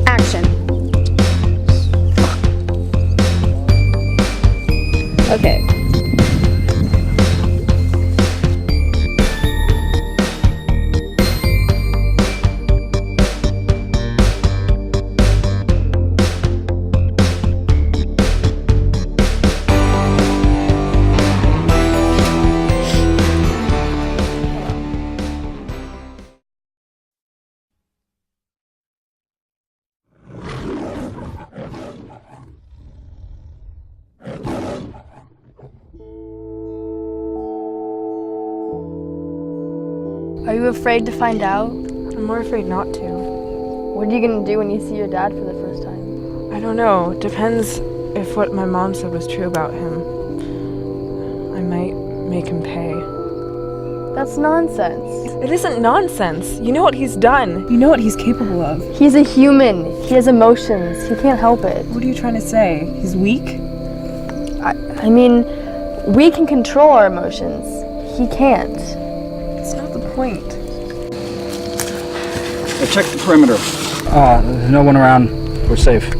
Action. Okay. Are you afraid to find out? I'm more afraid not to. What are you gonna do when you see your dad for the first time? I don't know. Depends if what my mom said was true about him. I might make him pay. That's nonsense. It isn't nonsense. You know what he's done. You know what he's capable of. He's a human. He has emotions. He can't help it. What are you trying to say? He's weak? I mean, we can control our emotions. He can't. That's not the point. I checked the perimeter. There's no one around. We're safe.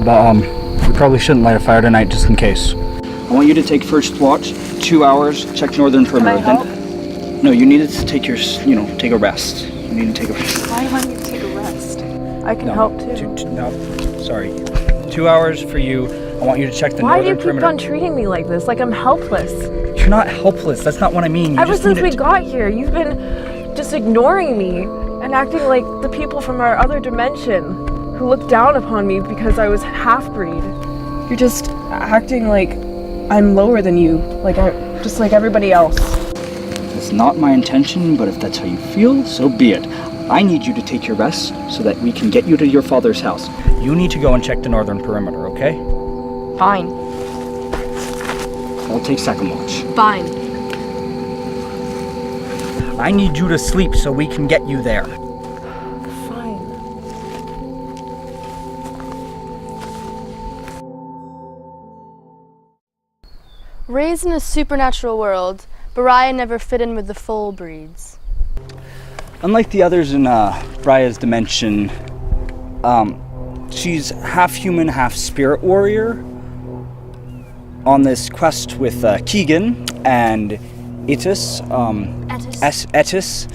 But we probably shouldn't light a fire tonight just in case. I want you to take first watch, 2 hours, check northern perimeter. Can I help? No, you needed to take your, take a rest. You need to take a rest. Why do I need to take a rest? I can help too. No, sorry. 2 hours for you. I want you to check the Why northern do you perimeter. keep on treating me like this? Like I'm helpless? You're not helpless. That's not what I mean. Ever since we got here, you've been just ignoring me and acting like the people from our other dimension who looked down upon me because I was half-breed. You're just acting like I'm lower than you, just like everybody else. It's not my intention, but if that's how you feel, so be it. I need you to take your rest so that we can get you to your father's house. You need to go and check the northern perimeter, okay? Fine. I'll take second watch. Fine. I need you to sleep so we can get you there. Fine. Raised in a supernatural world, Bariah never fit in with the full breeds. Unlike the others in Bria's dimension, she's half human, half spirit warrior on this quest with Keegan and Etis. Etis.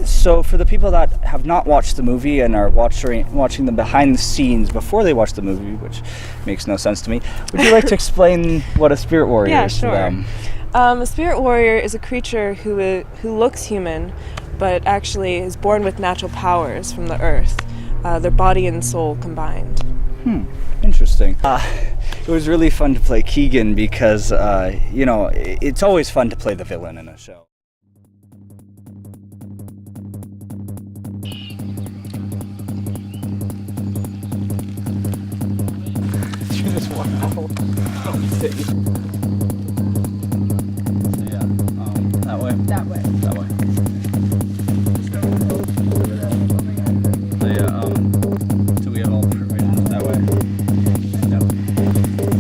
So for the people that have not watched the movie and are watching the behind the scenes before they watch the movie, which makes no sense to me, would you like to explain what a spirit warrior is to them? A spirit warrior is a creature who looks human, but actually is born with natural powers from the earth, their body and soul combined. Interesting. It was really fun to play Keegan because, it's always fun to play the villain in a show. That way. That way. That way. So so we have all the right that way. Yep.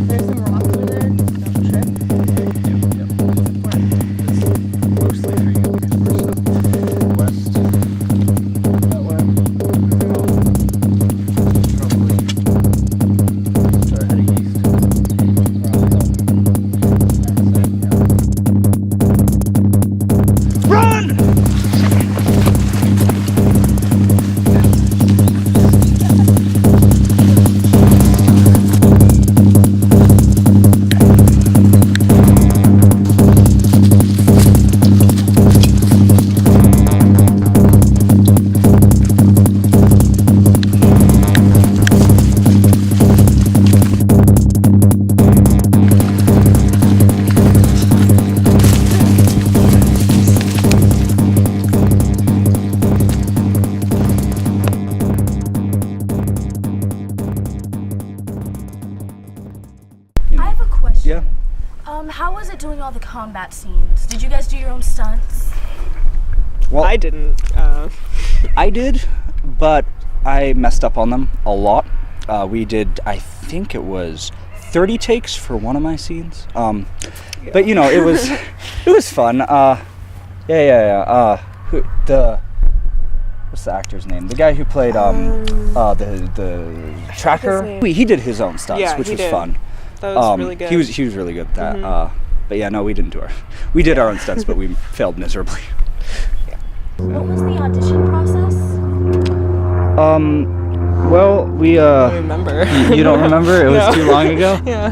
There's some rocks over there. Don't trip. Yep. Mostly for you. West. That way. Probably. Start heading east. Run! Yeah. How was it doing all the combat scenes? Did you guys do your own stunts? Well, I didn't. I did, but I messed up on them a lot. We did, I think it was 30 takes for one of my scenes. But it was fun. The what's the actor's name? The guy who played the tracker. He did his own stunts, which was fun. That was really good. He was really good at that. But yeah, no, we didn't do we did our own stunts, but we failed miserably. What was the audition process? Well, we I don't remember. You don't remember? It was too long ago. Yeah.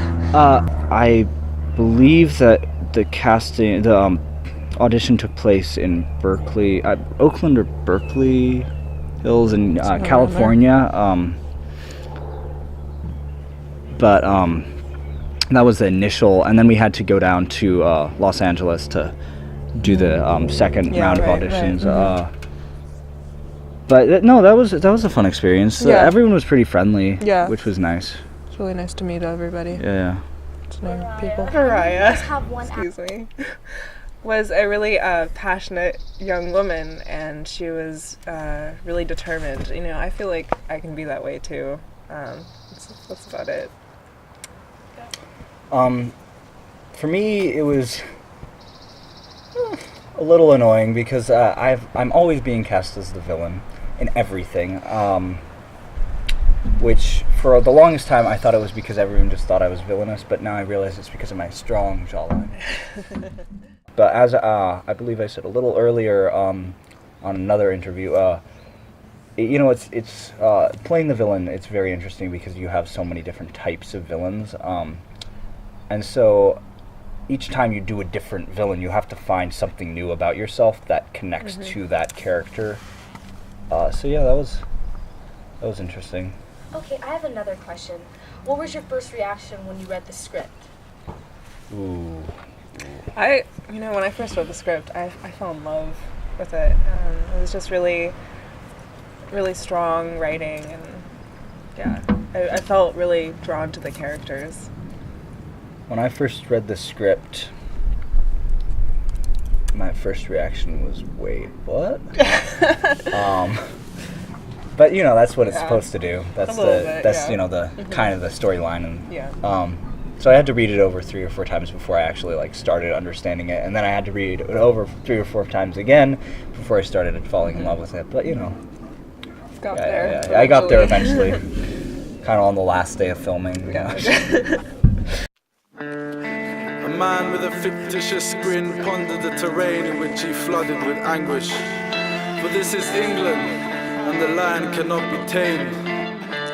I believe that the audition took place in Berkeley, Oakland or Berkeley Hills in California. But that was the initial, and then we had to go down to Los Angeles to do the second round of auditions. Right. But no, that was a fun experience. Yeah. Everyone was pretty friendly, Yeah. which was nice. It's really nice to meet everybody. Yeah. To know people. Let's have one. Excuse me. Was a really passionate young woman, and she was really determined. You know, I feel like I can be that way too. That's about it. For me, it was a little annoying because I'm always being cast as the villain in everything. Which for the longest time I thought it was because everyone just thought I was villainous, but now I realize it's because of my strong jawline. But as I believe I said a little earlier on another interview, it's playing the villain. It's very interesting because you have so many different types of villains, and so each time you do a different villain, you have to find something new about yourself that connects to that character. So yeah, that was interesting. Okay, I have another question. What was your first reaction when you read the script? Ooh. When I first read the script, I fell in love with it. It was just really, really strong writing, and yeah, I felt really drawn to the characters. When I first read the script, my first reaction was, wait, what? But that's what it's supposed to do. That's the kind of the storyline, and so I had to read it over 3 or 4 times before I actually started understanding it, and then I had to read it over 3 or 4 times again before I started falling in love with it. But Got there. I got there eventually, kind of on the last day of filming. A man with a fictitious grin pondered the terrain in which he flooded with anguish. For this is England, and the lion cannot be tamed.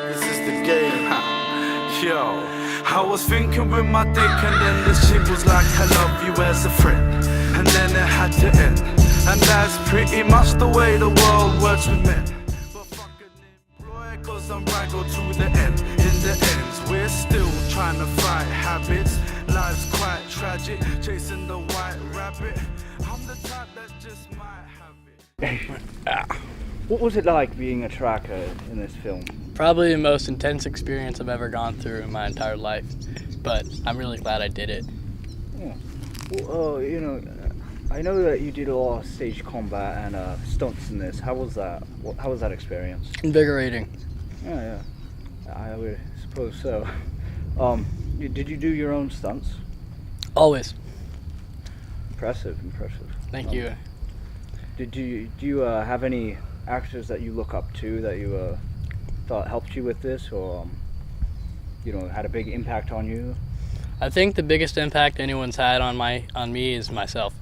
This is the game. Yo, I was thinking with my dick, and then this shit was like, I love you as a friend, and then it had to end. And that's pretty much the way the world works with men. But fuck an employer, cause I'm raggled to the end. In the ends, we're still trying to fight habits. Life's quite tragic, chasing the white rabbit. I'm the type that just might have it. What was it like being a tracker in this film? Probably the most intense experience I've ever gone through in my entire life, but I'm really glad I did it. Yeah. Well, I know that you did a lot of stage combat and stunts in this. How was that? How was that experience? Invigorating. Yeah, I would suppose so. Did you do your own stunts? Always. Impressive. Thank you. Do you have any actors that you look up to that you thought helped you with this, or had a big impact on you? I think the biggest impact anyone's had on me is myself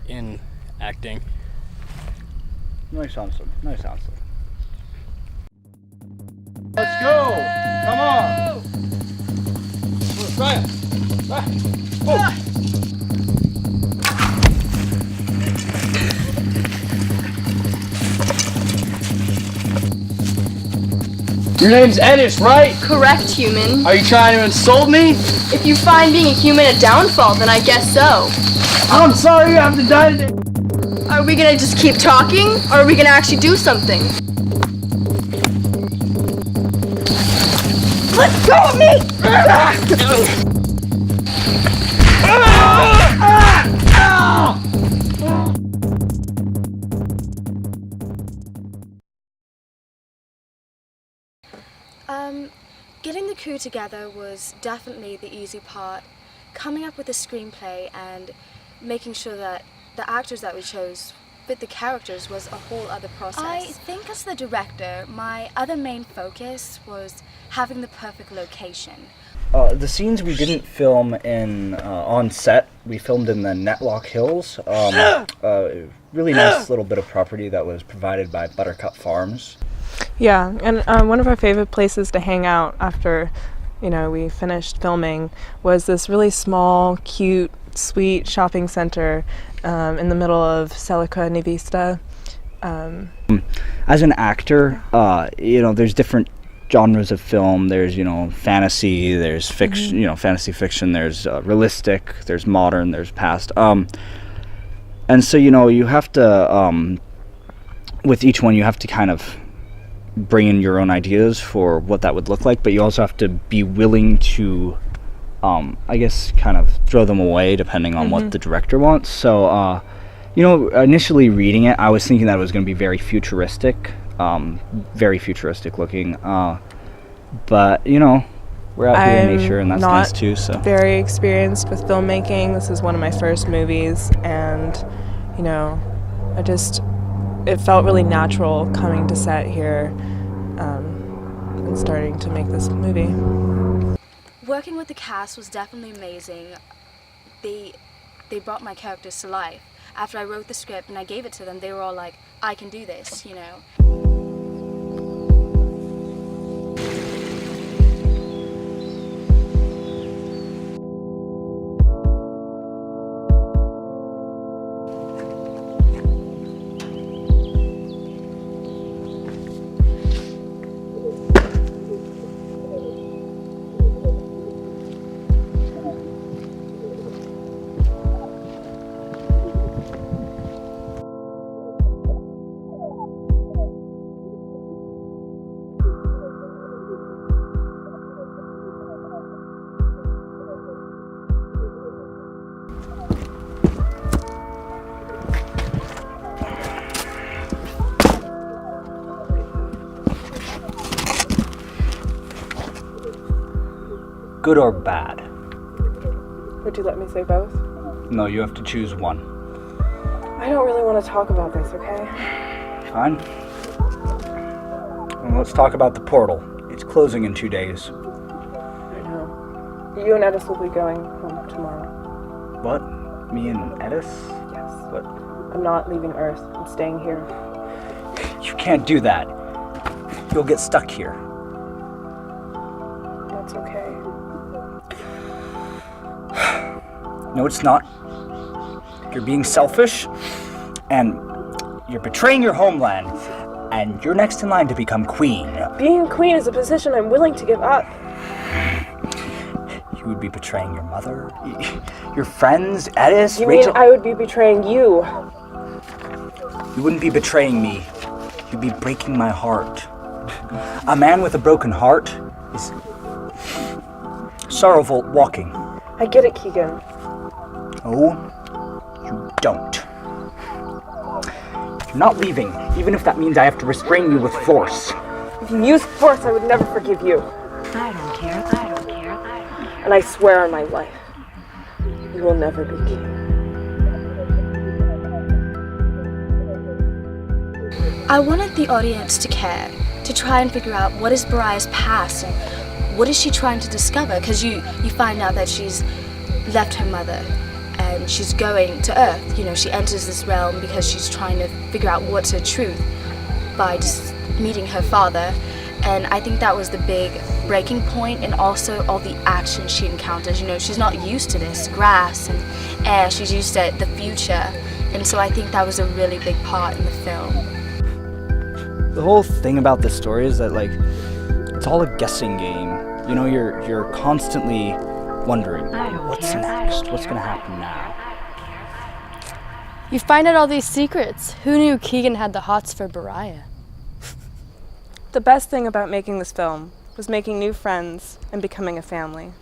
in acting. Nice answer. Let's go! Come on! Try it! Your name's Ennis, right? Correct, human. Are you trying to insult me? If you find being a human a downfall, then I guess so. I'm sorry you have to die today. Are we gonna just keep talking, or are we gonna actually do something? Let go of me! Getting the crew together was definitely the easy part. Coming up with a screenplay and making sure that the actors that we chose with the characters was a whole other process. I think as the director, my other main focus was having the perfect location. The scenes we didn't film in on set, we filmed in the Netlock Hills. Really nice little bit of property that was provided by Buttercup Farms. Yeah, and one of our favorite places to hang out after, we finished filming was this really small, cute, sweet shopping center in the middle of Celica Nivista. As an actor, there's different genres of film. There's fantasy, there's fiction, fantasy fiction, there's realistic, there's modern, there's past, and so you have to with each one you have to kind of bring in your own ideas for what that would look like, but you also have to be willing to I guess kind of throw them away depending on what the director wants. So initially reading it, I was thinking that it was going to be very futuristic looking, but we're out here in nature, and that's nice too. So very experienced with filmmaking. This is one of my first movies, and it felt really natural coming to set here and starting to make this movie. Working with the cast was definitely amazing. They brought my characters to life. After I wrote the script and I gave it to them, they were all like, I can do this, good or bad? Would you let me say both? No, you have to choose one. I don't really want to talk about this, okay? Fine. Well, let's talk about the portal. It's closing in 2 days. I know. You and Edis will be going home tomorrow. What? Me and Edis? Yes. What? I'm not leaving Earth. I'm staying here. You can't do that. You'll get stuck here. That's okay. No, it's not. You're being selfish, and you're betraying your homeland, and you're next in line to become queen. Being queen is a position I'm willing to give up. You would be betraying your mother, your friends, Edis, You Rachel. mean I would be betraying you? You wouldn't be betraying me. You'd be breaking my heart. A man with a broken heart is sorrowful walking. I get it, Keegan. Oh, you don't. You're not leaving, even if that means I have to restrain you with force. If you used force, I would never forgive you. I don't care. And I swear on my life, you will never be king. I wanted the audience to care, to try and figure out what is Bariah's past and what is she trying to discover, because you find out that she's left her mother and she's going to Earth. She enters this realm because she's trying to figure out what's her truth by just meeting her father. And I think that was the big breaking point, and also all the action she encounters. She's not used to this grass and air, she's used to the future. And so I think that was a really big part in the film. The whole thing about this story is that, it's all a guessing game. You're constantly wondering, what's next? What's gonna happen now? You find out all these secrets. Who knew Keegan had the hots for Bariah? The best thing about making this film was making new friends and becoming a family.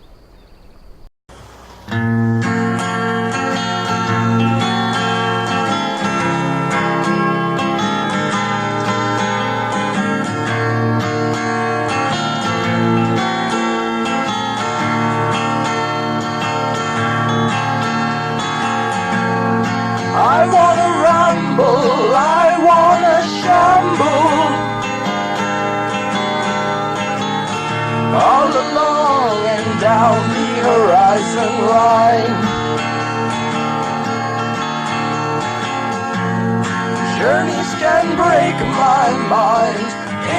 I wanna rumble down the horizon line. Journeys can break my mind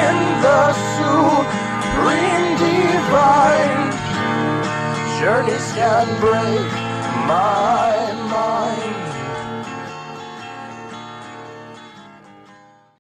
in the supreme divine. Journeys can break my mind.